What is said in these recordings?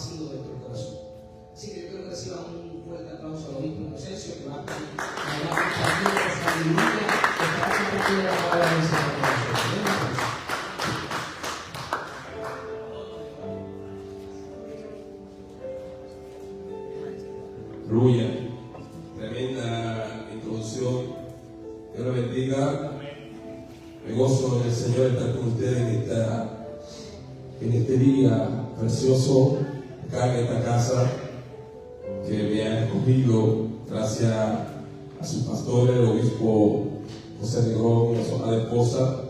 vacío de nuestro corazón. Así que yo quiero que reciban un fuerte aplauso al obispo Inocencio, que va a compartir la sabiduría que está compartiendo la palabra del Señor con nosotros. Aleluya. Tremenda introducción. Dios lo bendiga. Me gozo en el Señor estar con ustedes en este día precioso acá en esta casa que me ha escogido gracias a su pastor, el obispo José Negrón y a su amada esposa,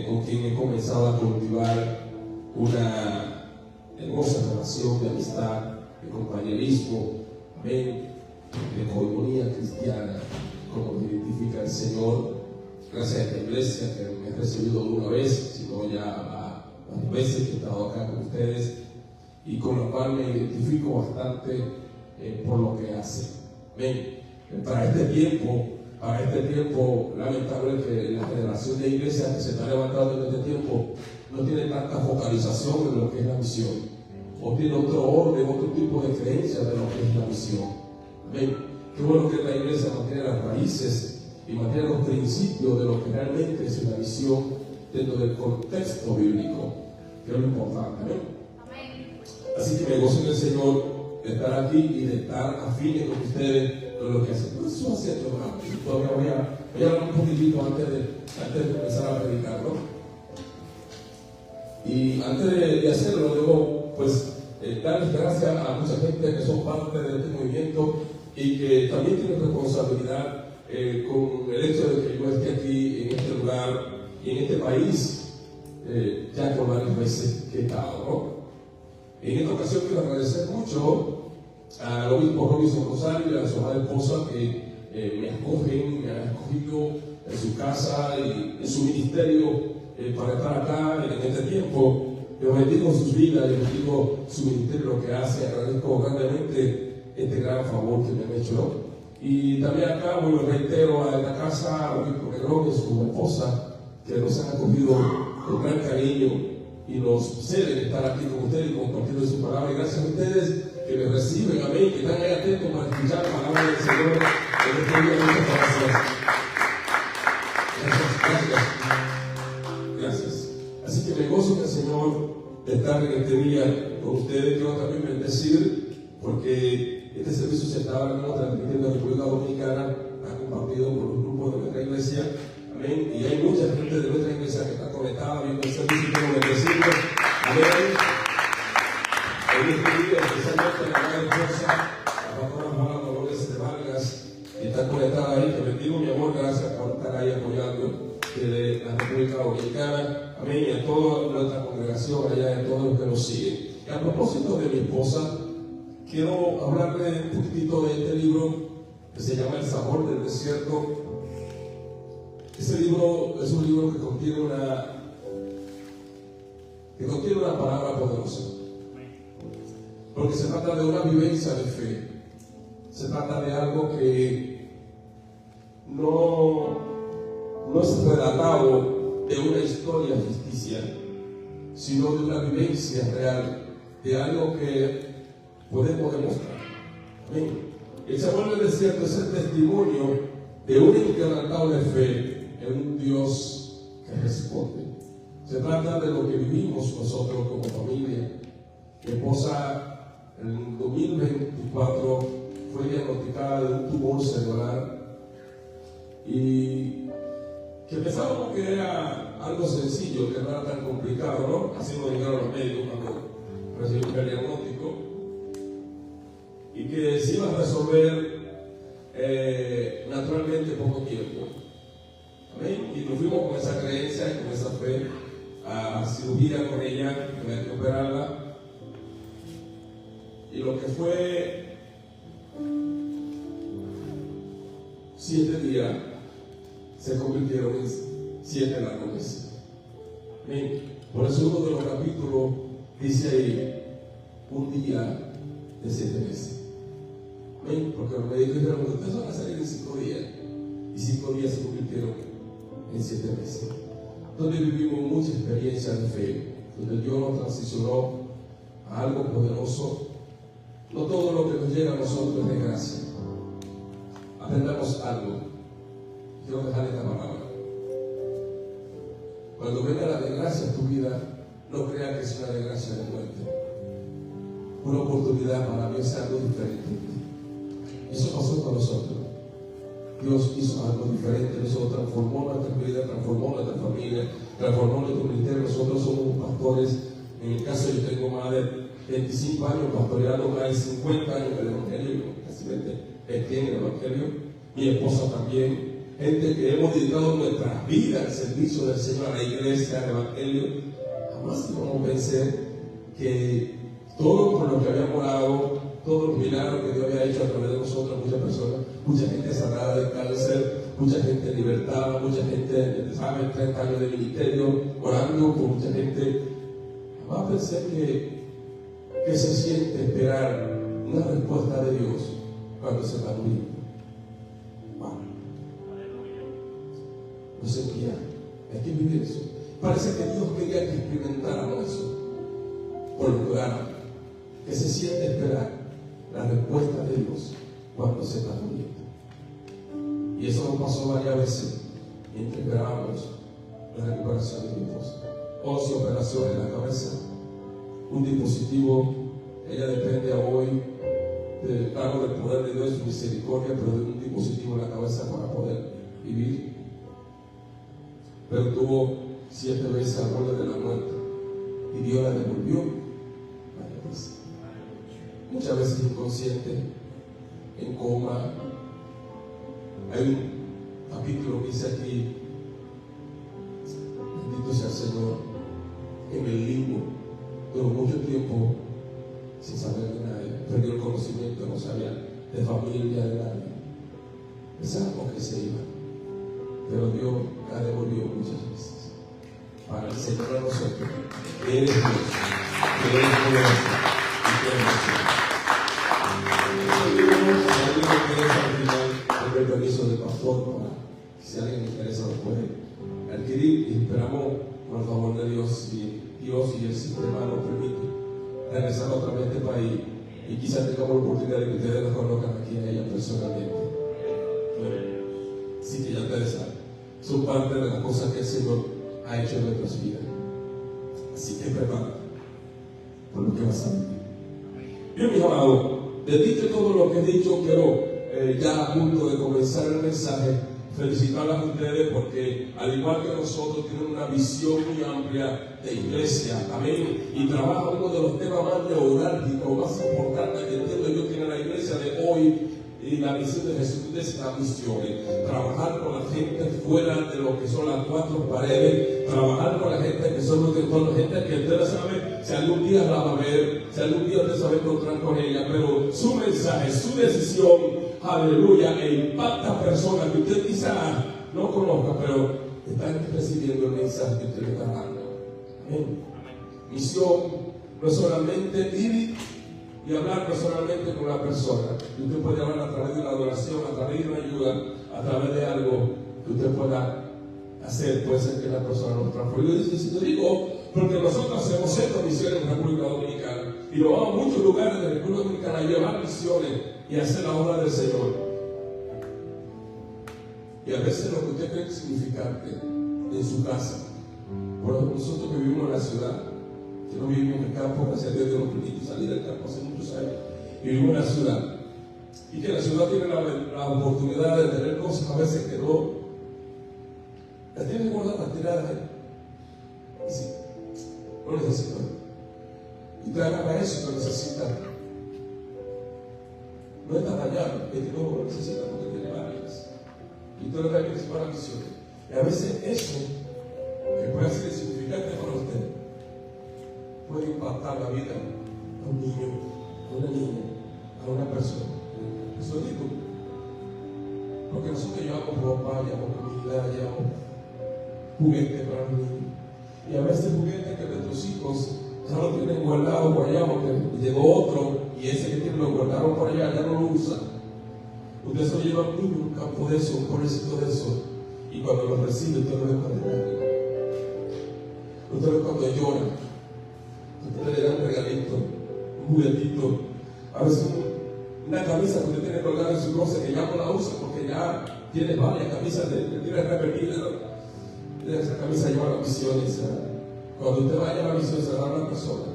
con quien he comenzado a cultivar una hermosa relación de amistad, de compañerismo, amén, de comunión cristiana, como me identifica el Señor. Gracias a esta iglesia que me ha recibido una vez, sino ya varias veces que he estado acá con ustedes, y con lo cual me identifico bastante por lo que hace. Amén. Para este tiempo, lamentable que la generación de iglesias que se está levantando en este tiempo no tiene tanta focalización en lo que es la misión, o tiene otro orden, otro tipo de creencias de lo que es la misión. Amén. Qué bueno que la iglesia mantiene las raíces y mantiene los principios de lo que realmente es una misión dentro del contexto bíblico, que es lo importante. Amén. Así que me gozo en el Señor de estar aquí y de estar afines con ustedes con lo que hacen. No eso haciendo nada. Todavía voy a hablar un poquitito antes de empezar a predicar, ¿no? Y antes de hacerlo, debo pues darles gracias a mucha gente que son parte de este movimiento y que también tienen responsabilidad con el hecho de que yo esté aquí en este lugar y en este país ya por varias veces que he estado, ¿no? En esta ocasión quiero agradecer mucho al obispo Robinson Rosario y a su amada esposa que me han escogido en su casa y en su ministerio para estar acá en este tiempo. Yo bendigo sus vidas, yo bendigo su ministerio, lo que hace. Agradezco grandemente este gran favor que me han hecho, ¿no? Y también acá, bueno, reitero a esta casa, al obispo Negrón y su esposa, que nos han acogido con gran cariño y nos ceden estar aquí con ustedes y compartiendo su palabra. Y gracias a ustedes que me reciben, amén, que están ahí atentos para escuchar la palabra del Señor en este día. Muchas gracias. Gracias. Así que me gozo en el Señor de estar en este día con ustedes. Quiero también bendecir, porque este servicio se está transmitiendo en República Dominicana, está compartido por los grupos de nuestra iglesia. Amén. Y hay mucha gente de nuestra iglesia que está conectada viendo el servicio y quiero bendecirlos. Amén. En este día, especialmente la gran esposa, la pastora Juana Dolores de Vargas, que está conectada ahí. Te bendigo, mi amor, gracias por estar ahí apoyando desde la República Dominicana. Amén. Y a toda nuestra congregación allá, y a todos los que nos siguen. Y a propósito de mi esposa, quiero hablarle un poquitito de este libro que se llama El sabor del desierto. Este libro es un libro que contiene una palabra poderosa, porque se trata de una vivencia de fe. Se trata de algo que no es relatado de una historia ficticia, sino de una vivencia real, de algo que podemos demostrar. Amén. El sabor del desierto es el testimonio de un inquebrantable fe en un Dios que responde. Se trata de lo que vivimos nosotros como familia. Mi esposa en 2024 fue diagnosticada de un tumor celular y que pensábamos que era algo sencillo, que no era tan complicado, ¿no? Así nos dijeron los médicos cuando recibimos el diagnóstico, y que se iba a resolver naturalmente en poco tiempo. Amén. Y nos fuimos con esa creencia y con esa fe a cirugía con ella, que había que operarla. Y lo que fue 7 días se convirtieron en 7 largos meses. Amén. Por eso uno de los capítulos dice ahí, un día de 7 meses. Amén. Porque los médicos dijeron, ustedes van a salir en 5 días. Y 5 días se convirtieron en 7 meses. Donde vivimos mucha experiencia de fe, donde Dios nos transicionó a algo poderoso. No todo lo que nos llega a nosotros es de gracia. Aprendamos algo. Quiero dejar esta palabra. Cuando venga la desgracia en tu vida, no creas que es una desgracia de muerte. Una oportunidad para Dios es algo diferente. Eso pasó con nosotros. Dios hizo algo diferente. Nosotros transformó nuestra vida, transformó nuestra familia, transformó nuestro ministerio. Nosotros somos pastores. En el caso, yo tengo más de 25 años pastoreando, más de 50 años en el Evangelio, casi 20 en el Evangelio. Mi esposa también. Gente que hemos dedicado nuestra vida al servicio del Señor, a la iglesia, al Evangelio. Jamás íbamos a pensar que todo por lo que habíamos orado, todos los milagros que Dios había hecho a través de nosotros, muchas personas, mucha gente sanada de cáncer, mucha gente libertada, mucha gente, ¿saben? 30 años de ministerio, orando con mucha gente. Jamás pensé que se siente esperar una respuesta de Dios cuando se está muriendo. No sentía, hay que vivir eso. Parece que Dios quería que experimentáramos eso. Por lugar, que se siente esperar la respuesta de Dios cuando se está muriendo. Y eso nos pasó varias veces mientras esperábamos la recuperación de mi esposa. 11 operaciones en la cabeza, un dispositivo. Ella depende hoy del cargo del poder de Dios y su misericordia, pero de un dispositivo en la cabeza para poder vivir. Pero tuvo 7 veces al borde de la muerte y Dios la devolvió varias veces. Muchas veces inconsciente, en coma. Hay un capítulo que dice aquí, bendito sea el Señor, en el limbo, duró mucho tiempo sin saber de nadie, perdió el conocimiento, no sabía de familia, de nadie. Pensábamos que se iba, pero Dios la devolvió muchas veces para enseñar a nosotros que eres Dios, que eres poderoso y que eres Dios. El permiso del pastor para si a alguien le interesa lo puede adquirir, y esperamos con el favor de Dios, si Dios y el sistema nos permite, regresar otra vez a este país y quizás tengamos la oportunidad de que ustedes nos conozcan aquí a ella personalmente. Así que ya ustedes saben, son parte de las cosas que el Señor ha hecho en nuestras vidas. Así que prepárate por lo que vas a vivir. Bien, mis amados, desde todo lo que he dicho, quiero ya a punto de comenzar el mensaje, felicitarlas a ustedes porque al igual que nosotros tienen una visión muy amplia de iglesia, amén, y trabajan uno de los temas más neurálgicos, más importantes que entiendo yo tiene la iglesia de hoy. Y la misión de Jesús es esta misión, trabajar con la gente fuera de lo que son las 4 paredes, trabajar con la gente que son los entornos, gente que ustedes saben, si algún día la va a ver, si algún día ustedes se va a encontrar con ella, pero su mensaje, su decisión, aleluya, e impacta a personas que usted quizá no conozca, pero están recibiendo el mensaje que usted le está dando. Amén. Misión no es solamente ir y hablar personalmente con la persona. Y usted puede hablar a través de una adoración, a través de una ayuda, a través de algo que usted pueda hacer. Puede ser que la persona nos transforme. Yo digo, porque nosotros hacemos 7 misiones en República Dominicana y nos vamos a muchos lugares de República Dominicana a llevar misiones y hacer la obra del Señor. Y a veces lo que usted cree que es significante en su casa. Por ejemplo, nosotros que vivimos en la ciudad, que no vivimos en el campo, gracias a Dios nos permite salir del campo hace muchos años, y vivimos en la ciudad. Y que la ciudad tiene la oportunidad de tener cosas a veces que no las tiene guardadas, tiradas ahí. Y sí, no necesito. Y te agarra eso que necesita. No está dañado, es que no lo necesita porque tiene varias. Y tú le das para misiones. Y a veces eso, que puede ser significante para usted, puede impactar la vida a un niño, a una niña, a una persona. Eso digo, porque nosotros llevamos ropa, llevamos comida, llevamos juguetes para los niños. Y a veces juguetes que nuestros hijos ya lo tienen guardado por allá, porque llegó otro y ese que tiene lo guardaron por allá, ya no lo usan. Usted se lo lleva a un niño, un campo de eso, un pobrecito de eso, y cuando lo recibe, usted lo deja de ver. Usted cuando llora, usted le da un regalito, juguetito, a veces una camisa que usted tiene colgada en su closet que ya no la usa porque ya tiene varias camisas, tiene repetidas, ¿no? Esa camisa lleva las misiones. Cuando usted vaya a la misión será una persona.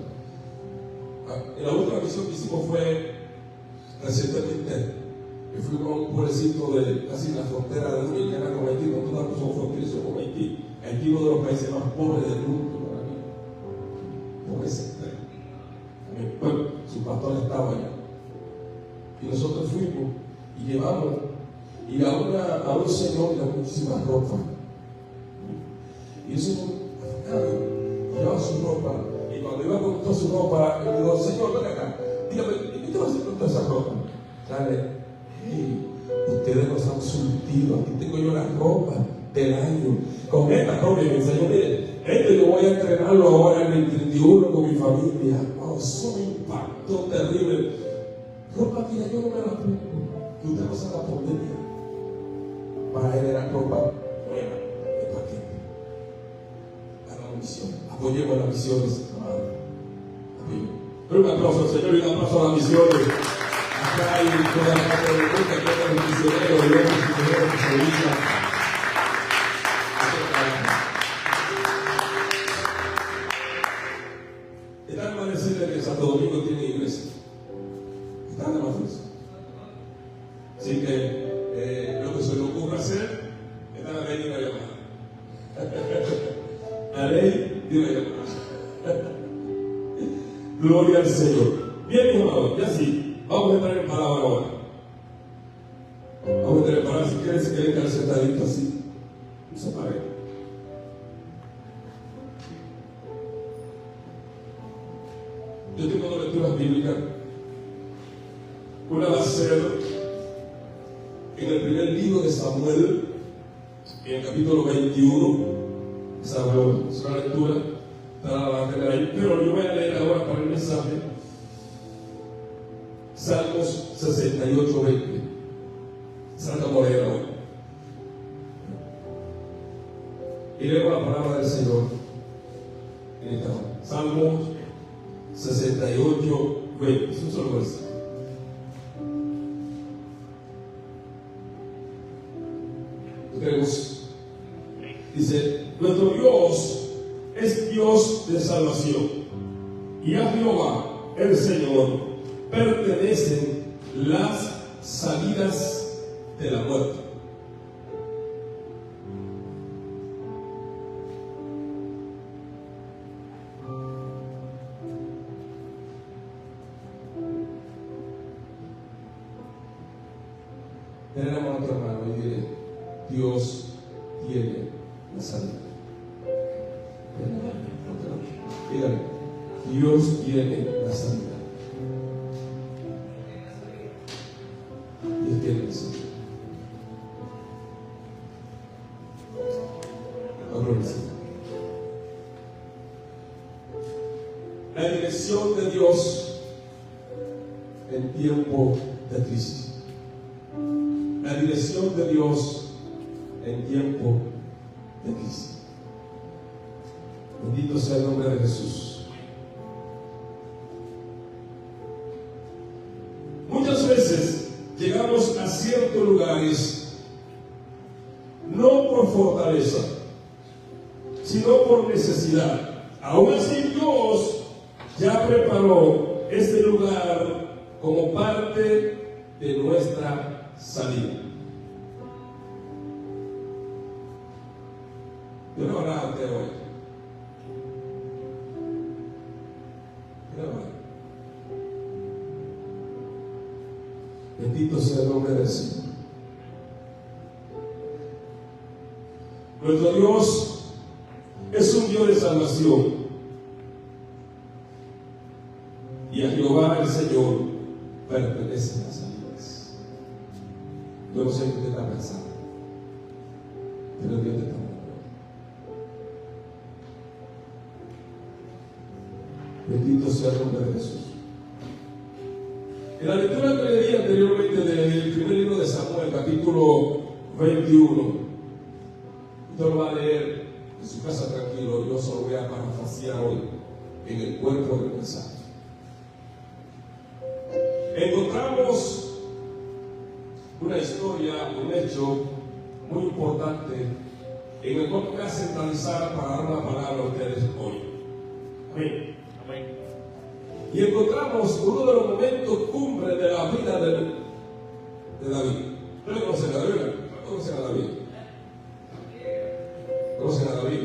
La última misión que hicimos fue recientemente, que fuimos a un pueblecito de casi la frontera de Dominicana con Haití. Nosotros somos fronterizos con Haití. Haití es uno de los países más pobres del mundo para mí. Pobreza extrema. Bueno, su pastor estaba allá. Y nosotros fuimos y llevamos, y a un señor le da muchísima ropa. Y ese señor africano llevaba su ropa, y cuando iba con toda su ropa, le digo, Señor, ven acá, dígame, ¿qué te vas a hacer con toda esa ropa? Dale, ustedes nos han surtido, aquí tengo yo la ropa del año. Con esta ropa me enseñó, mire, yo voy a entrenarlo ahora en el 31 con mi familia. Oh, eso me impactó terrible. Ropa que ya yo no me la pongo, que usted no se la pondría. Para él era ropa nueva, de paquete. Para la misión, apoyemos las misiones, amado. Pero un aplauso al Señor y un aplauso a las misiones. Acá hay toda la parte del mundo, que hay los misioneros, y los misioneros que se dedican. Están más decirle que Santo Domingo tiene iglesia. Están de más eso. Así que lo que se le ocurra hacer, está la ley de una llamada. La ley de una llamada. Gloria al Señor. Bien, mi amado, ya sí, vamos a entrar en palabra ahora. Vamos a entrar en palabra. Si quieren, se quieren quedar sentaditos así, no se paren. Yo tengo dos lecturas bíblicas. Una va a ser en el primer libro de Samuel, en el capítulo 21. Samuel, es una lectura, la tener ahí, pero yo voy a leer ahora para el mensaje Salmos 68, 20. Santa Morena hoy. Y leo la palabra del Señor en esta hora. Salmos 68, 20. Es un solo versículo. Creemos. Dice: nuestro Dios es Dios de salvación, y a Jehová el Señor pertenecen las salidas de la muerte. Tenemos a otro hermano y diré: Dios tiene la salida. Dígale: Dios tiene la salida. Dios tiene la salida. La dirección de Dios en tiempo de crisis. La dirección de Dios en tiempo de crisis. Bendito sea el nombre de Jesús. Muchas veces llegamos a ciertos lugares no por fortaleza, sino por necesidad. Aún así, Dios ya preparó este lugar como parte de nuestra salida. Yo no hablaba ante hoy. Bendito sea el nombre del Señor. Nuestro Dios es un Dios de salvación, y a Jehová el Señor pertenecen las salidas. Yo no sé qué usted está pensando, pero Dios te está hablando. Bendito sea el nombre de Jesús. En la lectura que le di anteriormente del primer libro de Samuel, capítulo 21, usted lo va a leer en su casa tranquilo. Yo solo voy a parafrasear hoy en el cuerpo del mensaje. encontramos una historia, un hecho muy importante en el cual voy a centralizar para dar una palabra a ustedes hoy. Amén. Amén. Y encontramos uno de los momentos cumbres de la vida de David. ¿Ustedes conocen a David? ¿Conocen a David? ¿Conocen a David?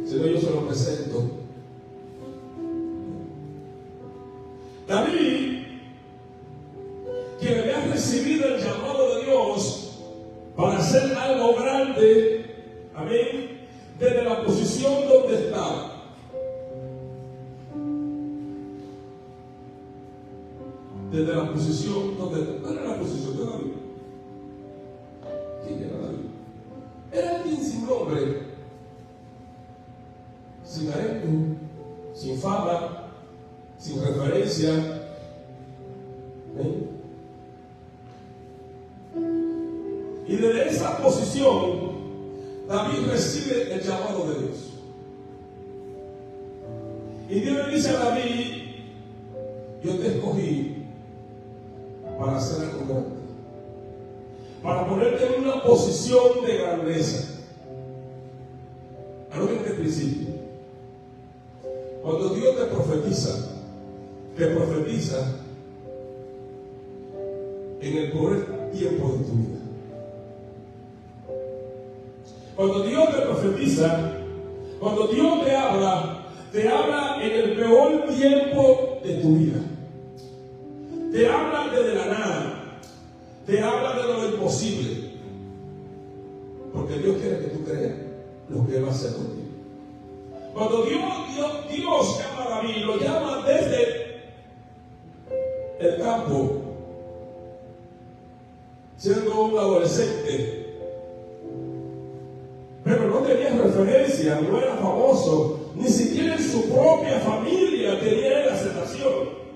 Si no, yo se lo presento. David, quien había recibido el llamado de Dios para hacer algo grande, amén, desde la posición donde estaba. Desde la posición donde estaba. ¿Cuál era la posición de David? ¿Quién era David? Era alguien sin nombre, sin arreglo, sin fama, sin referencia. ¿Ven? Y desde esa posición, David recibe el llamado de Dios. Y Dios le dice a David: yo te escogí para hacer algo grande, para ponerte en una posición de grandeza. Anoten este principio. Cuando Dios te profetiza en el peor tiempo de tu vida. Cuando Dios te profetiza, cuando Dios te habla en el peor tiempo de tu vida. Te habla desde la nada, te habla de lo imposible, porque Dios quiere que tú creas lo que Él va a hacer contigo. Cuando Dios llama a David, lo llama desde el campo, siendo un adolescente, pero no tenía referencia, no era famoso, ni siquiera en su propia familia tenía la aceptación.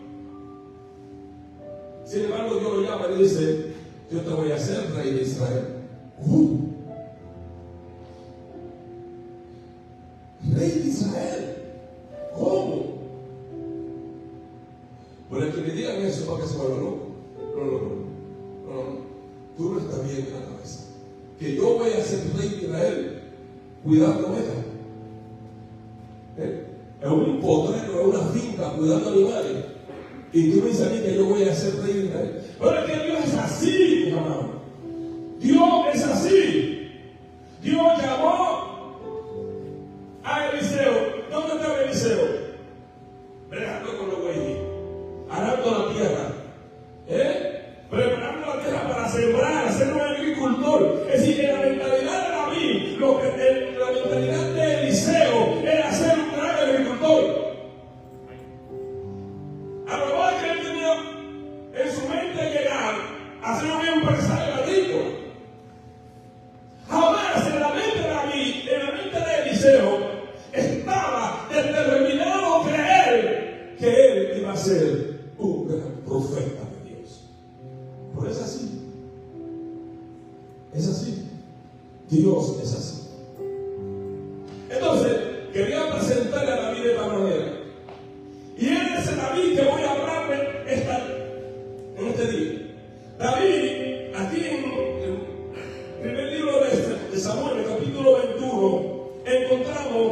Sin embargo, Dios lo llama y le dice: yo te voy a hacer rey de Israel. Rey de Israel. ¿Cómo? Por el que me digan eso para que se vuelva loco. No. Tú no estás bien en la cabeza. Que yo voy a ser rey de Israel cuidando ovejas. En un potrero, en una finca, cuidando animales. Y tú me dices a mí que yo voy a ser rey de Israel. Pero es que Dios es así, mi amado. Dios es así. Dios llamó a Eliseo. ¿Dónde estaba Eliseo? Bregando con los bueyes, arando la tierra, preparando la tierra para sembrar, ser un agricultor. Es decir, en la mentalidad de David, la mentalidad de Eliseo era ser un gran agricultor. A lo mejor que él tenía en su mente llegar a ser un empresario agrícola. Jamás en la mente de David, en la mente de Eliseo, estaba determinado a creer que él iba a ser un gran profeta de Dios. Pero es así. Es así. Dios es así. Entonces, quería presentarle a David de esta manera. Y él es el David que voy a hablarle en este día. David, aquí en el primer libro de Samuel, en el capítulo 21, encontramos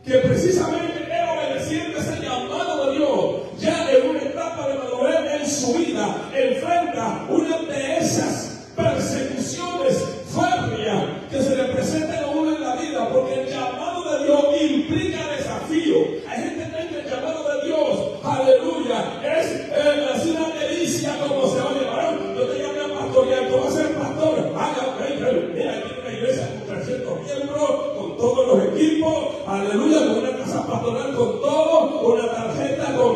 que precisamente él, obedeciendo ese llamado de Dios, ya en una etapa de madurez en su vida, enfrenta una de esas persecuciones férreas que se le presentan a uno en la vida, porque el llamado de Dios implica desafío. Hay gente que cree que el llamado de Dios, aleluya, es una delicia como se oye. Varón, yo te llamé a pastorear, tú vas a ser pastor. Mira, aquí en una iglesia con 300 miembros, con todos los equipos, aleluya, con una casa pastoral con todo, una tarjeta con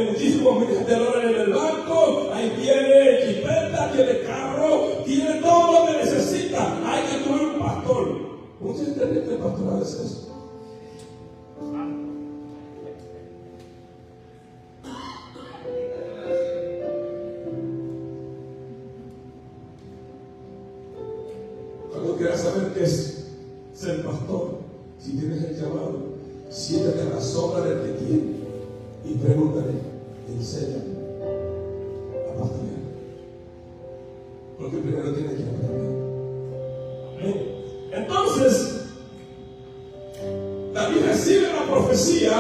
muchísimos miles de dólares en el banco, ahí tiene chipeta, tiene carro, tiene todo lo que necesita. Hay que tener un pastor. Mucha gente cree que el pastoral es eso. Cuando quieras saber qué es ser pastor, si tienes el llamado, siéntate a la sombra del que tiene y pregúntale: enséñame. Porque primero tiene que aprender. Amén. Entonces, David recibe la profecía,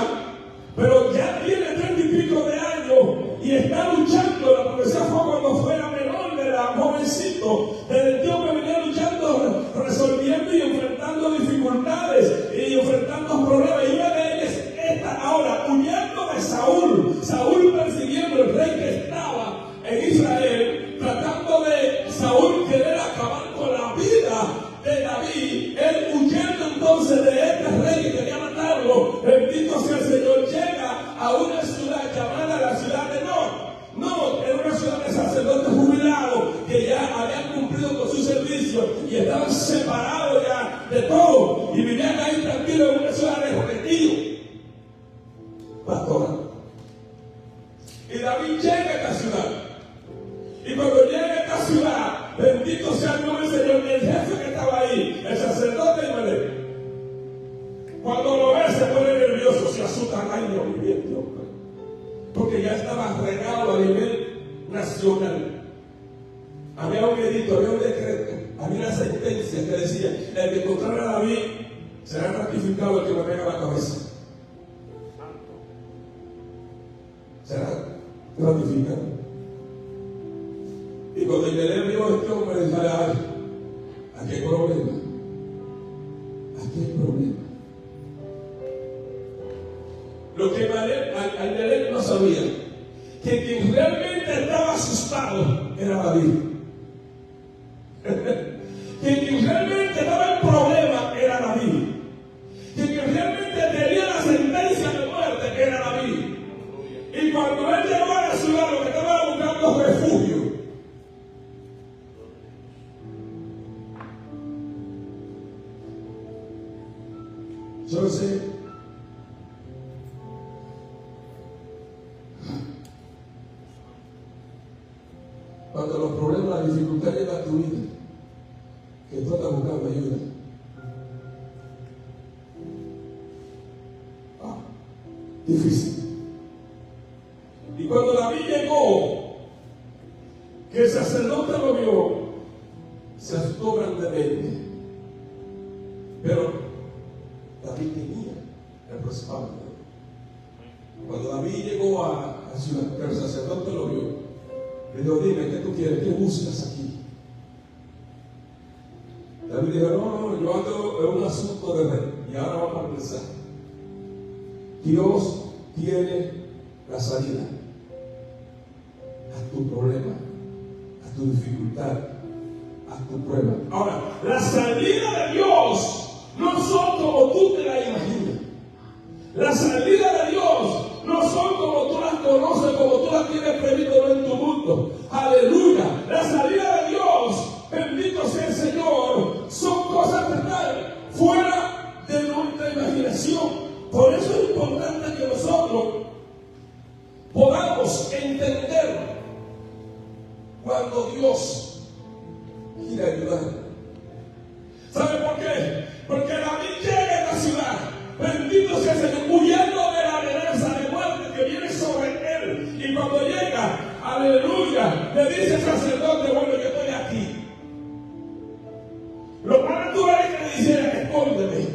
pero ya tiene 30 y pico de años y está luchando. La profecía fue cuando fue la menor de la jovencito. Desde el tiempo que venía luchando, resolviendo y enfrentando dificultades y enfrentando problemas. Y una de ellas es esta. Ahora, huyendo de Saúl. Saúl persiguiendo el rey que estaba en Israel, tratando de Saúl querer acabar con la vida de David. Él huyendo entonces de este rey que quería matarlo. Bendito sea el Señor. Llega a una ciudad llamada la ciudad de No, era una ciudad de sacerdotes jubilados que ya habían cumplido con su servicio y estaban separados ya de todo y vivían ahí tranquilos en una ciudad de retiro pastoral. Y David llega a esta ciudad. Y cuando llega a esta ciudad, bendito sea el nombre del Señor, el jefe que estaba ahí, el sacerdote Imelec, cuando lo ve se pone nervioso, se asusta. Ay, Dios mío, porque ya estaba regado a nivel nacional. Había un edicto, había un decreto, había una sentencia que decía: el que encontrara a David será ratificado el que me pega la cabeza. Será ratificado. Y cuando Imelec vio a este hombre, dijo: ay, aquí hay problema. Aquí hay problema. Lo que Imelec no sabía, que quien realmente estaba asustado era David. Que quien realmente estaba en problema era David. Que quien realmente tenía la sentencia de muerte era David. Y cuando él llegó a la ciudad, lo que estaba buscando refugio. Yo sé. Cuando los problemas, la dificultad llega a tu vida, que tú estás buscando ayuda. Difícil. Y cuando David llegó, que el sacerdote lo vio, se asustó grandemente. Pero David tenía el respaldo. Cuando David llegó a la ciudad, que el sacerdote lo vio, le dijo: dime, ¿qué tú quieres? ¿Qué buscas aquí? David dijo: no, yo ando en un asunto de rey. Y ahora vamos a pensar. Dios tiene la salida a tu problema, a tu dificultad, a tu prueba. Ahora, la salida de Dios no son como tú te la imaginas. La salida de Dios no son como tú las conoces, como tú las tienes previsto en tu mundo. Aleluya. La salida de Dios, bendito sea el Señor, son cosas que están fuera de nuestra imaginación. Por eso es importante que nosotros podamos entender cuando Dios quiere ayudar. ¿Sabe por qué? Porque David llega a la ciudad, bendito sea el Señor, huyendo de la amenaza de muerte que viene sobre él. Y cuando llega, aleluya, le dice el sacerdote: bueno, yo estoy aquí. Lo más natural es que le dijera: escóndeme,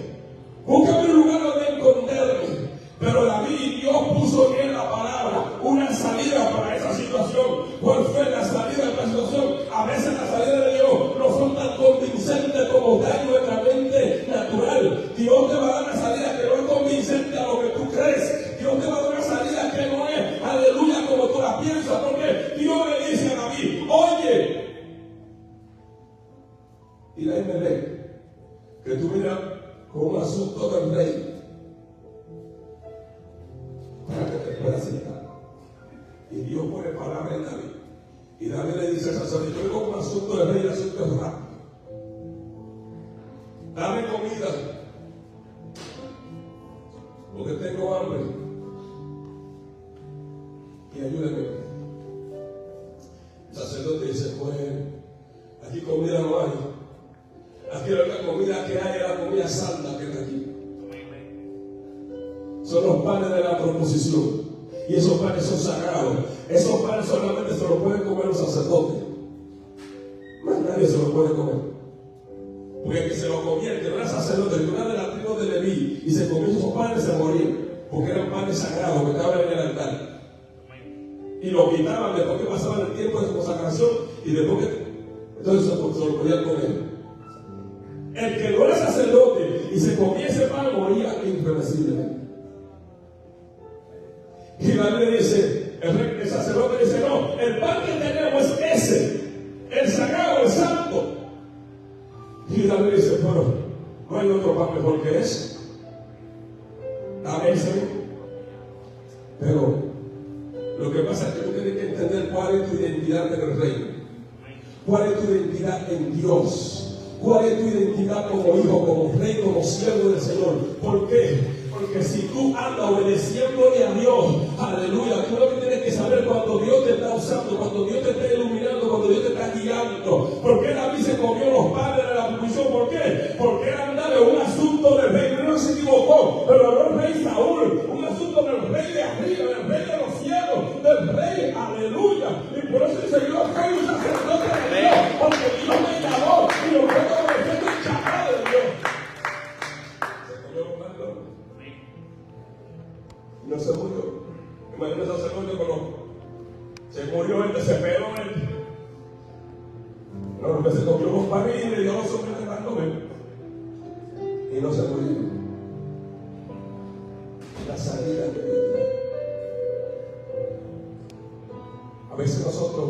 búscame un lugar donde esconderme. Pero David, Dios puso en él la palabra, una salida para esa situación. ¿Cuál fue la salida de la situación? A veces la salida de Dios no son tan convincentes como está en nuestra mente natural. Dios te va a dar una salida que no es convincente a lo que tú crees. Dios te va a dar una salida que no es, aleluya, como tú la piensas. Porque Dios le dice a David: oye, y ahí me ve que tú miras con un asunto del rey para que te puedas sentar. Y Dios pone palabra en David. Y David le dice al sacerdote: yo vengo con un asunto del rey, el asunto es rápido. Dame comida, porque tengo hambre. Y ayúdame. El sacerdote dice: pues aquí comida no hay. Aquí la única comida que hay es la comida santa que está aquí. Son los panes de la proposición. Y esos panes son sagrados. Esos panes solamente se los pueden comer los sacerdotes. nadie se lo puede comer. Porque el que se lo comía, el que no era sacerdote, el que era de la tribu de Leví, y se comió esos panes, se moría. Porque eran panes sagrados que estaban en el altar. Y lo quitaban después que pasaban el tiempo de su consagración, y después que entonces se lo podían comer. El que no era sacerdote y se comía ese pan moría irreversiblemente. Y la Biblia dice, el sacerdote dice, no, el pan que tenemos es ese, el sagrado, el santo. Y la Biblia dice, bueno, no hay otro pan mejor que ese. Dame ese. Pero lo que pasa es que tú tienes que entender cuál es tu identidad en el reino. ¿Cuál es tu identidad en Dios? ¿Cuál es tu identidad como hijo, como rey, como siervo del Señor? ¿Por qué? Porque si tú andas obedeciéndole a Dios, aleluya, tú lo que tienes que saber cuando Dios te está usando, cuando Dios te está iluminando, cuando Dios te está guiando. ¿Por qué David se comió los panes de la provisión? ¿Por qué? Porque era andar en un asunto del rey. No se equivocó, pero no el rey Saúl, un asunto del rey de arriba, del rey de los cielos, del rey, aleluya. Y por eso dice, yo soy un sacerdote de Dios, porque Dios me llamó y lo puedo obedecer el llamado de Dios. Se comió los panes. No se murió. Imagínate el sacerdote se murió él, se peló él. No, que se comió los panes y le dio los hombres de pan comer. Y no se murió. La salida de vida. A veces nosotros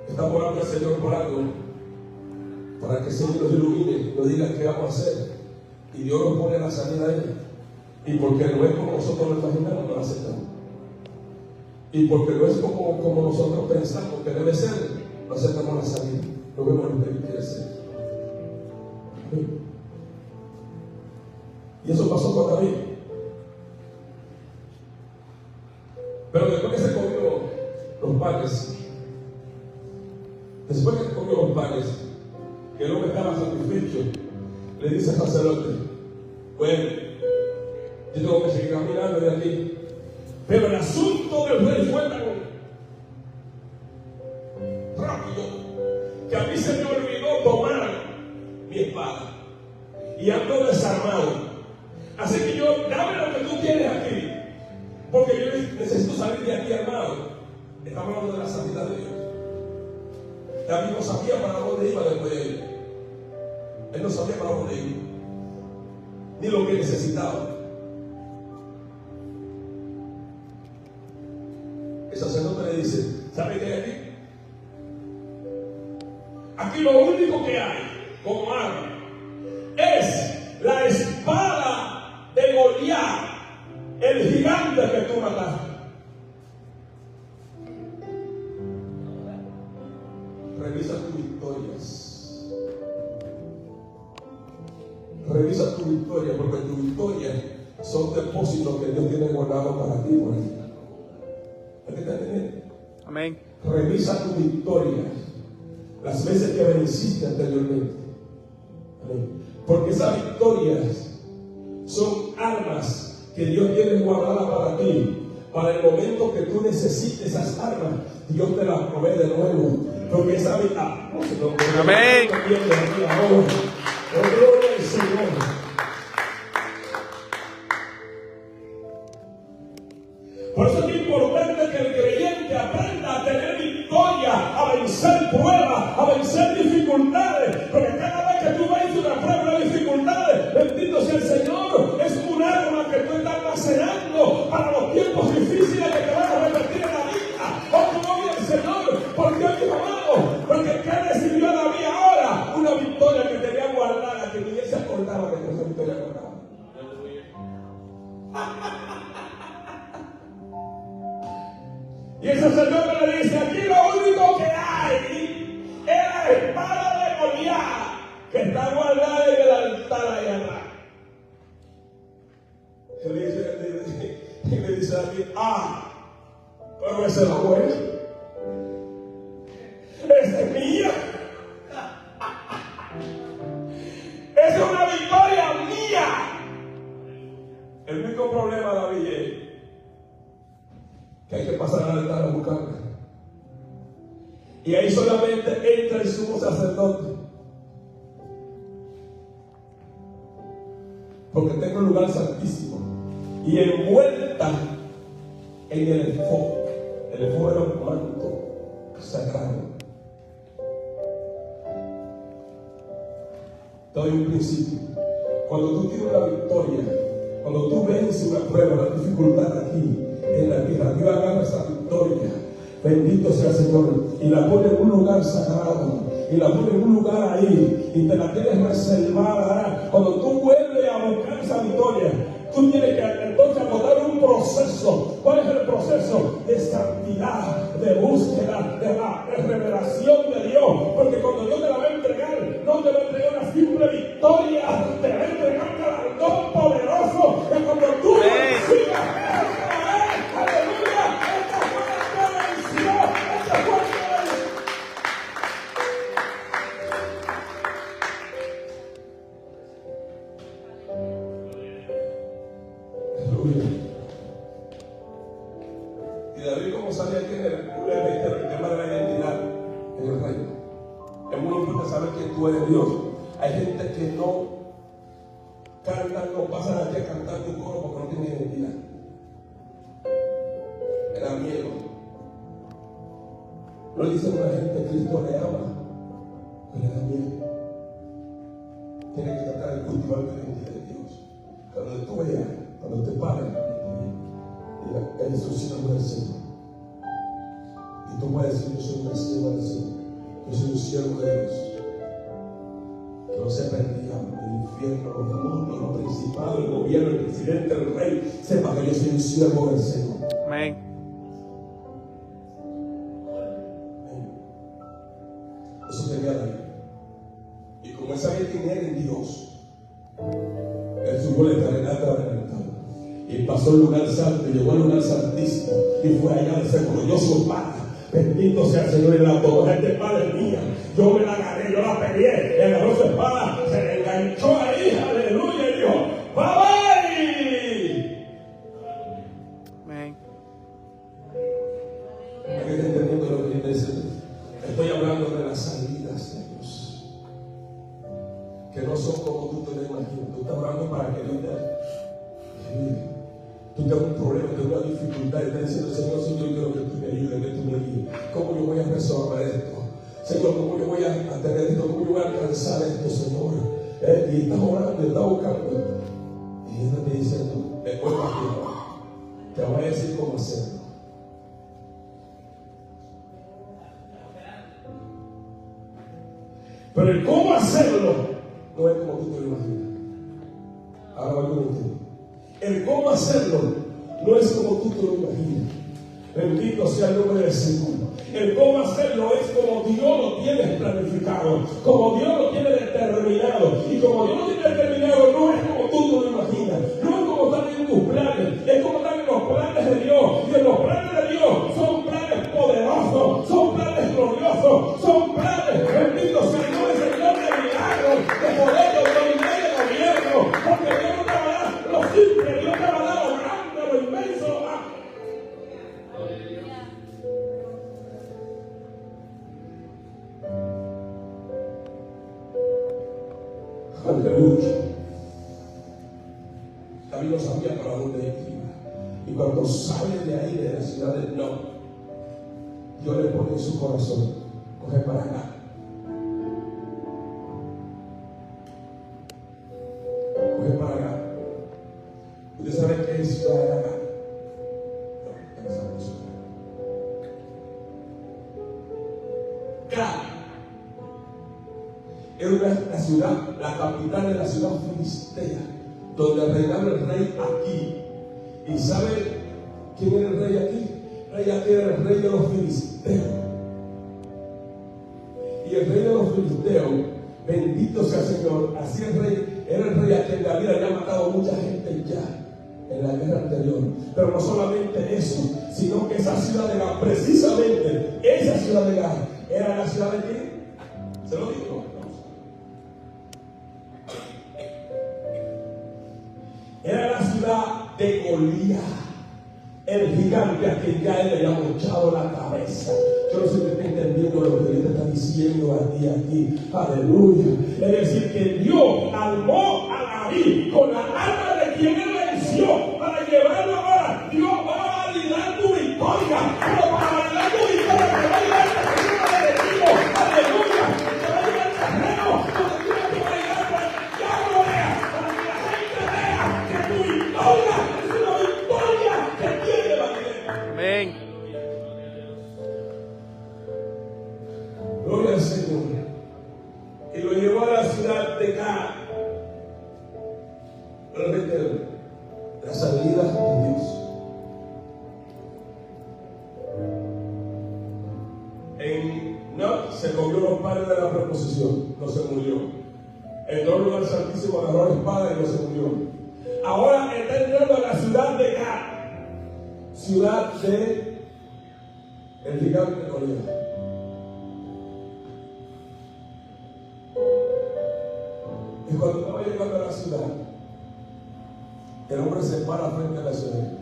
estamos orando al Señor por algo, para que el Señor nos ilumine, nos diga qué vamos a hacer. Y Dios nos pone la salida ahí. Y porque no es como nosotros lo imaginamos, no lo aceptamos. Y porque no es como nosotros pensamos que debe ser, no aceptamos la salida. No vemos lo que Él quiere ser. Y eso pasó con David. Pero después que se comió los panes, que el hombre estaba satisfecho, le dice al sacerdote, bueno, yo tengo que seguir caminando de aquí. Pero el asunto del rey fue tan rápido que a mí se me olvidó tomar mi espada y ando desarmado. Así que dame lo que tú tienes aquí, porque yo necesito salir de aquí armado. Estamos hablando de la santidad de Dios. David no sabía para dónde iba después de él. Él no sabía para dónde iba, ni lo que necesitaba. El sacerdote le dice, ¿sabe qué hay aquí? Aquí lo único que hay como arma es la espada de Goliat, el gigante que tú mataste. Revisa tus victorias. Revisa tu victoria, porque tus victorias son depósitos que Dios tiene guardados para ti por ahí. Amén. Revisa tu victoria, las veces que venciste anteriormente. Amén. Porque esas victorias son armas que Dios tiene guardadas para ti. Para el momento que tú necesites esas armas, Dios te las provee de nuevo. Porque esa vida, amén. Gloria al Señor. Por eso es importante que el creyente aprenda a tener victoria, a vencer pruebas, a vencer dificultades. Porque cada vez que tú vences una prueba, una dificultades, bendito sea el Señor, es un arma que tú estás almacenando para los tiempos difíciles que te van a repetir en la vida. Oh, gloria al Señor. ¿Por qué, mi amado? Porque ¿qué recibió David ahora? Una victoria que tenía guardada, que ni él se acordaba de que esa victoria guardaba. Y el sacerdote le dice, aquí lo único que hay es la espada de Goliat, que está guardada en el altar ahí atrás. Y le dice a David, pero esa es la buena. Esa es mía. Esa es una victoria mía. El único problema, David, es que hay que pasar al altar a buscarla. Y ahí solamente entra el sumo sacerdote. Porque tengo un lugar santísimo. Y envuelta en el efod. El efod era un manto sagrado. Te doy un principio. Cuando tú tienes una victoria, cuando tú vences una prueba, una dificultad aquí en la tierra, Dios agarra esa victoria. Bendito sea el Señor. Y la pone en un lugar sagrado. Y la pone en un lugar ahí. Y te la tienes reservada. Cuando tú vuelves a buscar esa victoria, tú tienes que entonces agotar un proceso. ¿Cuál es el proceso? De santidad, de búsqueda, de revelación de Dios. Porque cuando Dios te la va a entregar, no te va a entregar una simple victoria, te va a entregar un galardón poderoso. Que cuando tú lo recibas, aleluya, esta fue la bendición, esta fue la y David, como sabía quién era, el tema de la identidad en el reino. Es muy importante saber quién tú eres, Dios. Hay gente que no cantan, no pasan aquí a cantar un coro porque no tienen identidad. Me da miedo. No le dicen a una gente que Cristo le ama, pero le da miedo. Tienes que tratar de cultivar tu identidad de Dios. Cuando tú veas, cuando te pares, diga, eres un siervo del Señor. Y tú puedes decir, yo soy un siervo del Señor. Yo soy un siervo de Dios. Que no sepa el diablo, el infierno, los demonios, los principados, el gobierno, el presidente, el rey. Sepa que yo soy un siervo del Señor. Amén. Eso tenía David. Y como él sabía quién era en Dios, él subió la escalera adelantada. Y pasó al lugar santo, y llegó al lugar santísimo. Y fue allá de ser glorioso Padre. Bendito sea el Señor. Y la autoridad esta espada es mía. Yo me la gané, yo la peleé. Y agarró su espada, se le enganchó ahí. Aleluya. Y dijo: ¡bye! Amén. ¿Alguien está entendiendo lo que quiere decir? Estoy hablando de las salidas de Dios, que no son como tú te lo imaginas. Tú estás hablando para que Dios te ayude. Tú tienes un problema, tienes una dificultad y estás diciendo: Señor, si yo quiero que tú me ayudes, que tú me guíes. ¿Cómo yo voy a resolver esto? Señor, ¿cómo yo voy a tener esto? ¿Cómo yo voy a alcanzar esto, Señor? Y estás orando, estás buscando. Y Él te dice: después te voy a decir cómo hacerlo. Pero el cómo hacerlo no es como tú te lo imaginas. Ahora voy a entender. El cómo hacerlo no es como tú te lo imaginas. Bendito sea el nombre del Señor. El cómo hacerlo es como Dios lo tiene planificado, como Dios lo tiene determinado. Y como Dios lo tiene determinado, no es como tú te lo imaginas. No es como están en tus planes, es como están en los planes de Dios. Y en los planes de Dios son planes poderosos, son planes gloriosos, son planes, bendito sea el nombre del Señor, de milagros, de poder, de autoridad y de gobierno. Porque Dios no te va a dar lo simple, Dios te va a dar lo grande, lo inmenso. Aleluya. David no sabía para dónde iba. Y cuando sale de ahí, de la ciudad de No, Dios le pone en su corazón: coge para acá. Coge para acá. ¿Usted sabe qué es ciudad de acá? No, ya sabemos. Gat era la ciudad, la capital de la ciudad filistea, donde reinaba el rey aquí. ¿Y sabe quién era el rey aquí? El rey aquí era el rey de los filisteos. Y el rey de los filisteos, bendito sea el Señor, así el rey, era el rey a quien David había matado mucha gente ya en la guerra anterior. Pero no solamente eso, sino que esa ciudad de Gat, precisamente esa ciudad de Gat, era la ciudad de quién. ¿Se lo digo? Era la ciudad de Goliat. el gigante a quien ya él le ha mochado la cabeza. Yo no sé si usted está entendiendo lo que Dios te está diciendo a ti aquí. Aleluya. Es decir, que Dios armó a David con la arma de quien él venció para llevarlo ahora. Dios va a validar tu victoria. Pero para validar tu victoria te va a llevar el terreno del enemigo. Aleluya. Te va a llevar el terreno donde tienes que validar para que el diablo vea, para que la gente vea que tu victoria es una victoria que tiene validez. Amén. Gloria al Señor. Y lo llevó a la ciudad de Gat. Realmente la salida de Dios. En Not se comió los panes de la preposición, no se murió. Entró al lugar santísimo, agarró la espada y no se murió. Ahora está entrando a la ciudad de Gat, ciudad de el gigante de Goliat. Y cuando estaba llegando a la ciudad, el hombre se para frente a la ciudad.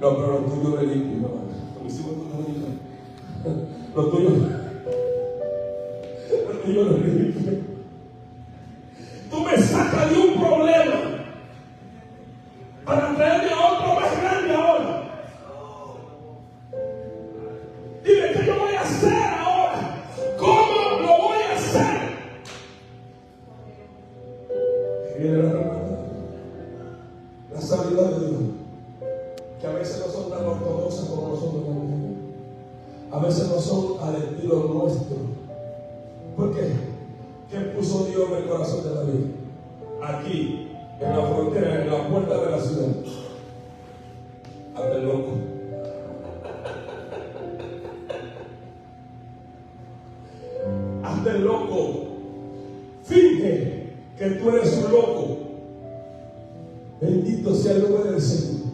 No, pero lo tuyo es limpio, no. Como hicimos con Dominica. Lo tuyo no es limpio. Tú me sacas de un problema para traerme a otro más grande ahora. Dime, ¿qué yo voy a hacer ahora? ¿Cómo lo voy a hacer? La sabiduría de Dios, que a veces no son tan ortodoxas como nosotros también, a veces no son al estilo nuestro. ¿Por qué? ¿Qué puso Dios en el corazón de David? Aquí, en la frontera, en la puerta de la ciudad, hasta el loco. Hasta el loco finge que tú eres un loco. Bendito sea el nombre del Señor.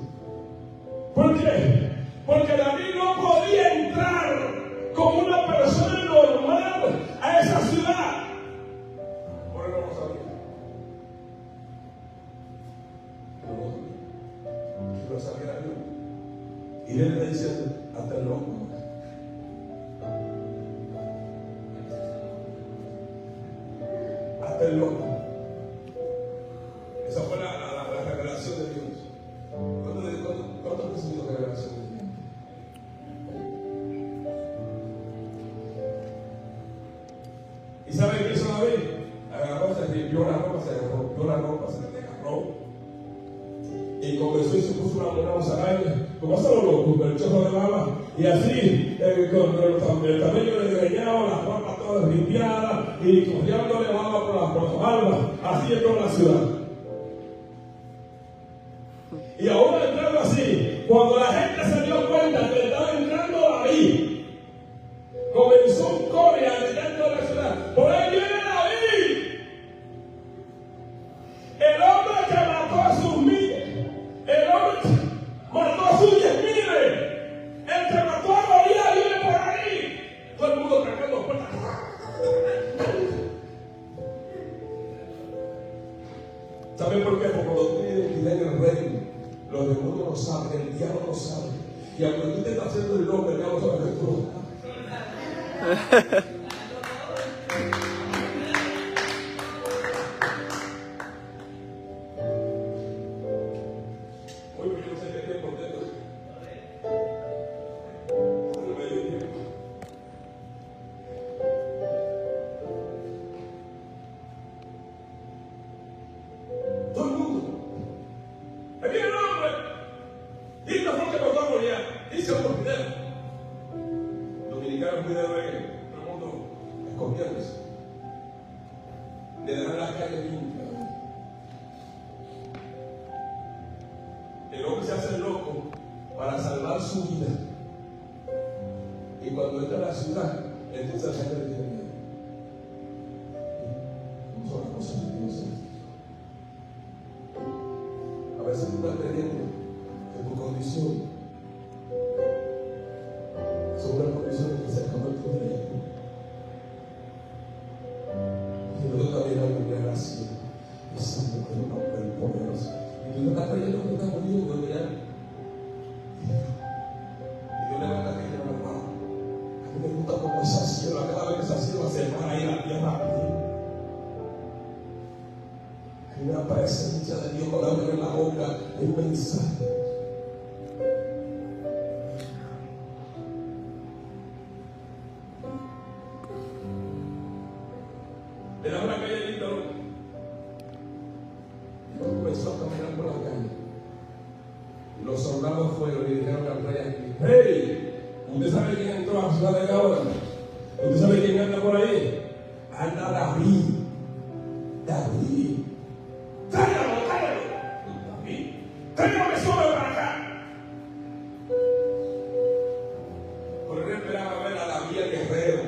¿Por qué? Porque David no podía entrar como una persona normal a esa ciudad. Por eso no lo sabía. No lo sabía Dios. Y él le dice hasta el loco. Hasta el loco. Esa fue la revelación de Dios. ¿Cuánto ha recibido la revelación de Dios? ¿Y saben qué hizo David? Agarró, se limpió la ropa, se rompió la ropa, se desgarró. Y comenzó y se puso una musaraña. Como hacen los locos, con el chorro de baba. Y así, con el cabello desgreñado, las ropas todas limpiadas, y corriéndole baba por las barbas. Así entró en la ciudad. Y ahora entrando así, cuando la gente se dio cuenta que estaba entrando David, comenzó un coro dentro de la ciudad. Por ahí viene David, el hombre que mató a sus miles, el hombre que mató a sus 10,000, el que mató a Goliat viene por ahí. Todo el mundo trancando puertas. ¿Saben por qué? Porque cuando tú tienes identidad en el reino, los demonios no saben, el diablo no sabe. Y aunque tú te estás haciendo el nombre, el diablo sabe que tú. Muy bien, yo sé que estoy contento. No me dio tiempo. Todo el mundo. Aquí hay un hombre. Y esta fue que mató a Goliat. Dice otro video. Dominicano, un video de todo el mundo escondiéndose. Le darán las calles limpias. El hombre se hace loco para salvar su vida. Y cuando entra a la ciudad, entonces la gente le tiene miedo. ¿Cómo son las cosas de Dios? A veces tú estás creyendo que tu condición son unas condiciones que se acaban tu derecho. Y nosotros también hay una gracia y santo que no es poderoso. Y tú no estás creyendo que estás muriendo ya. va a ir a la tierra. Hay una presencia de Dios con hambre en la boca, inmensa. Le da una calladita, ¿no? Y comenzó a caminar por la calle. Y los soldados fueron y dijeron al rey aquí: ¡Hey! ¿Usted sabe quién entró a la ciudad de ahora? ¿Usted sabe quién anda por ahí? Anda David. David. ¡Tráigalo, tráigalo! David. ¡Tráigalo que sube para acá! Pero él esperaba ver a David el guerrero.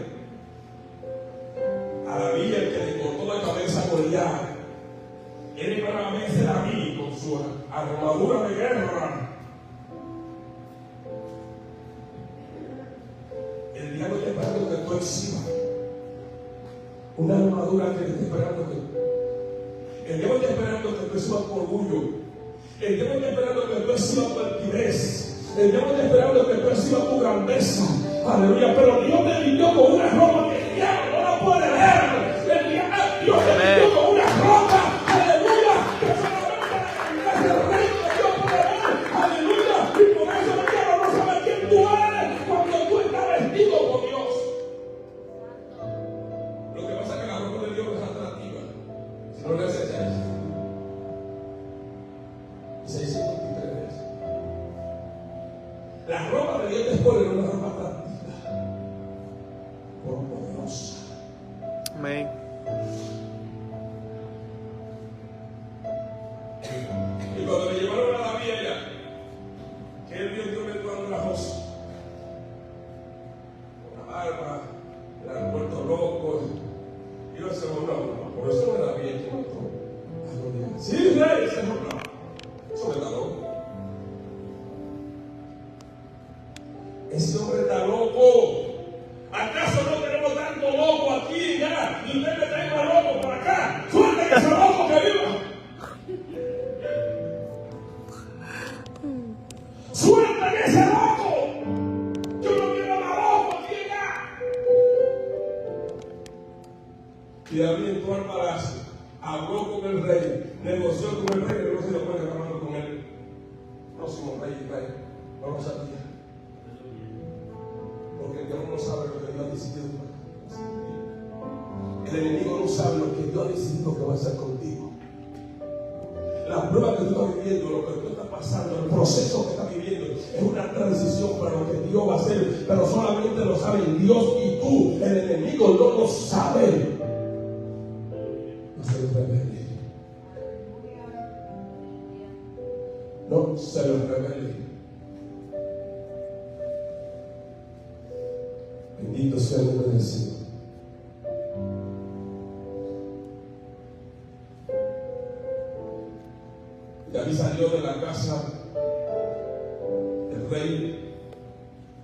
A David el que le cortó la cabeza a Goliat. Él esperaba ver a ese David con su armadura de guerra. El diablo está esperando que tú exhibas una armadura que está esperando que el diablo está esperando que tú exhibas tu orgullo. El diablo está esperando que tú exhibas tu altivez. El diablo está esperando que tú exhibas tu grandeza. Aleluya. Pero Dios te vistió con una ropa que el diablo no la puede ver. Dios te vistió con una ropa. Aleluya. Que solamente la grandeza del reino de Dios puede ver. Aleluya. Y por eso el diablo no sabe quién tú eres cuando tú estás vestido con Dios. Lo que pasa es que la ropa de Dios no es atractiva. Si no le haces eso. 623 veces. La ropa de Dios te pone una ropa atractiva, pero poderosa. Amén. Y cuando le llevaron a David allá, que él vio que un entrando la José, con la barba, el aeropuerto loco, y yo se no, por eso no era David que mató a Goliat. Sí, rey, se no, eso me está loco. Ese hombre está loco. ¿Acaso no tenemos tanto loco aquí ya? Y usted me trae más loco por acá. Suelten ese loco que viva. ¡Suelten ese loco! Yo no quiero más loco aquí ya. Y David entró al palacio, habló con el rey, negoció con el rey, pero no se dio cuenta que estaba hablando con el próximo rey de Israel. No lo sabía. Porque el diablo no sabe lo que Dios ha decidido. El enemigo no sabe lo que Dios ha decidido que va a hacer contigo. La prueba que tú estás viviendo, lo que tú estás pasando, el proceso que estás viviendo, es una transición para lo que Dios va a hacer. Pero solamente lo saben Dios y tú. El enemigo no lo sabe. No se lo revele. No se lo revele. Bendito sea el nombre del Señor. David salió de la casa del rey,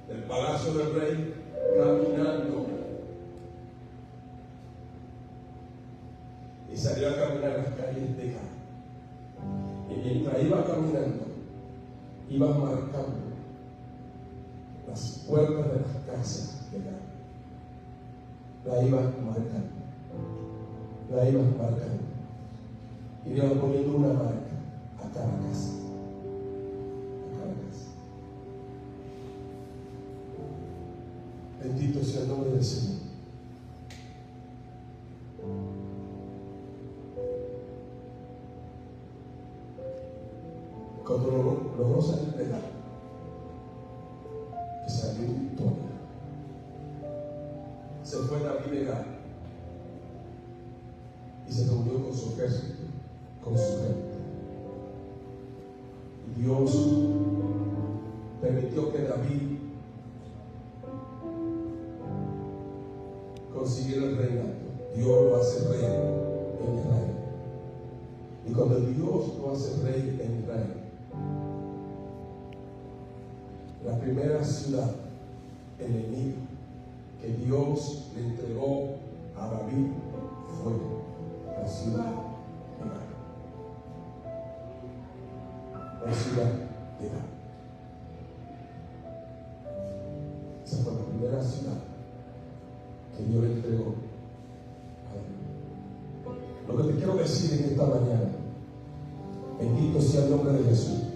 del palacio del rey, caminando. Y salió a caminar las calles de Gat. Y mientras iba caminando, iba marcando las puertas de las casas. La iba marcando, la iba marcando, y le iba poniendo una marca a cada casa, a cada casa. Bendito sea el nombre del Señor. Cuando logró salir de la que salió en victoria, se fue David de Gat y se reunió con su ejército, con su gente. Y Dios permitió que David consiguiera el reinato. Dios lo hace rey en Israel. Y cuando Dios lo hace rey en Israel, la primera ciudad enemiga que Dios le entregó a David fue la ciudad de Gat. La ciudad de Gat. Esa fue la primera ciudad que Dios le entregó Lo que te quiero decir en esta mañana, bendito sea el nombre de Jesús.